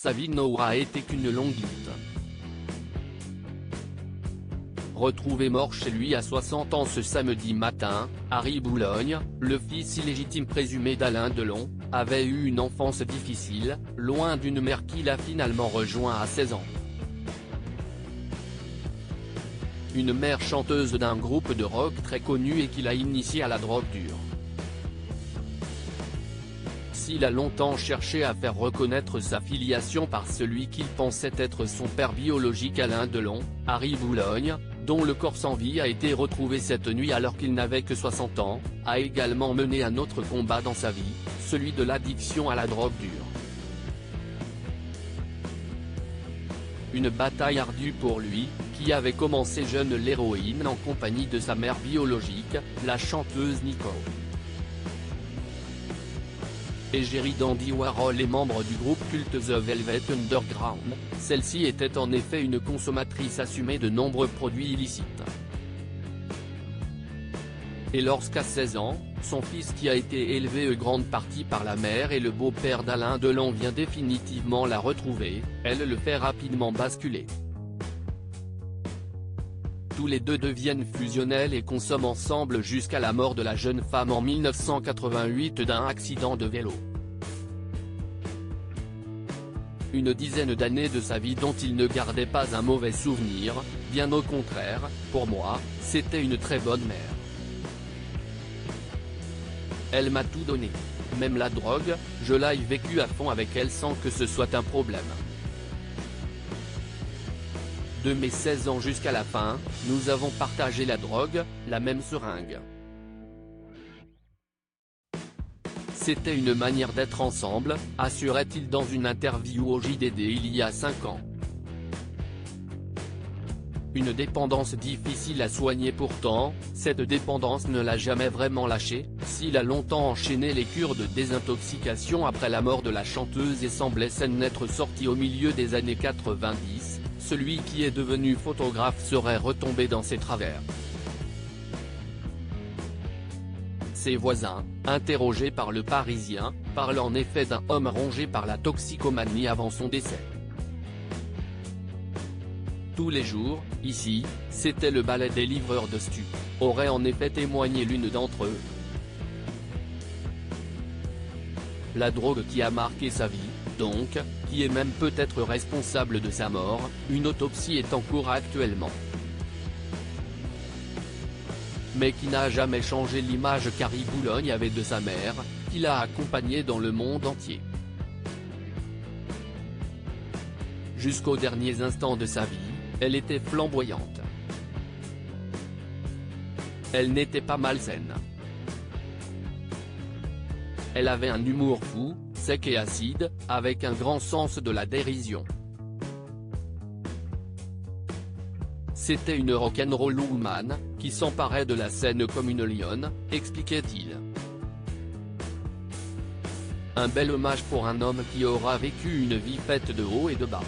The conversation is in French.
sa vie n'aura été qu'une longue lutte. Retrouvé mort chez lui à 60 ans ce samedi matin, Harry Boulogne, le fils illégitime présumé d'Alain Delon, avait eu une enfance difficile, loin d'une mère qu'il a finalement rejoint à 16 ans. Une mère chanteuse d'un groupe de rock très connu et qu'il a initié à la drogue dure. S'il a longtemps cherché à faire reconnaître sa filiation par celui qu'il pensait être son père biologique Alain Delon, Harry Boulogne, dont le corps sans vie a été retrouvé cette nuit alors qu'il n'avait que 60 ans, a également mené un autre combat dans sa vie, celui de l'addiction à la drogue dure. Une bataille ardue pour lui, qui avait commencé jeune l'héroïne en compagnie de sa mère biologique, la chanteuse Nicole. Égérie d'Andy Warhol et membre du groupe culte The Velvet Underground, celle-ci était en effet une consommatrice assumée de nombreux produits illicites. Et lorsqu'à 16 ans, son fils qui a été élevé en grande partie par la mère et le beau-père d'Alain Delon vient définitivement la retrouver, elle le fait rapidement basculer. Tous les deux deviennent fusionnels et consomment ensemble jusqu'à la mort de la jeune femme en 1988 d'un accident de vélo. Une dizaine d'années de sa vie dont il ne gardait pas un mauvais souvenir, bien au contraire, pour moi, c'était une très bonne mère. Elle m'a tout donné. Même la drogue, je l'ai vécu à fond avec elle sans que ce soit un problème. De mes 16 ans jusqu'à la fin, nous avons partagé la drogue, la même seringue. C'était une manière d'être ensemble, assurait-il dans une interview au JDD il y a 5 ans. Une dépendance difficile à soigner pourtant, cette dépendance ne l'a jamais vraiment lâché, s'il a longtemps enchaîné les cures de désintoxication après la mort de la chanteuse et semblait saine n'être sorti au milieu des années 90, celui qui est devenu photographe serait retombé dans ses travers. Ses voisins, interrogés par Le Parisien, parlent en effet d'un homme rongé par la toxicomanie avant son décès. Tous les jours, ici, c'était le balai des livreurs de stupes, aurait en effet témoigné l'une d'entre eux. La drogue qui a marqué sa vie, donc, qui est même peut-être responsable de sa mort, une autopsie est en cours actuellement. Mais qui n'a jamais changé l'image qu'Harry Boulogne avait de sa mère, qui l'a accompagné dans le monde entier. Jusqu'aux derniers instants de sa vie, elle était flamboyante. Elle n'était pas malsaine. Elle avait un humour fou, sec et acide, avec un grand sens de la dérision. C'était une rock'n'roll woman, qui s'emparait de la scène comme une lionne, expliquait-il. Un bel hommage pour un homme qui aura vécu une vie faite de hauts et de bas.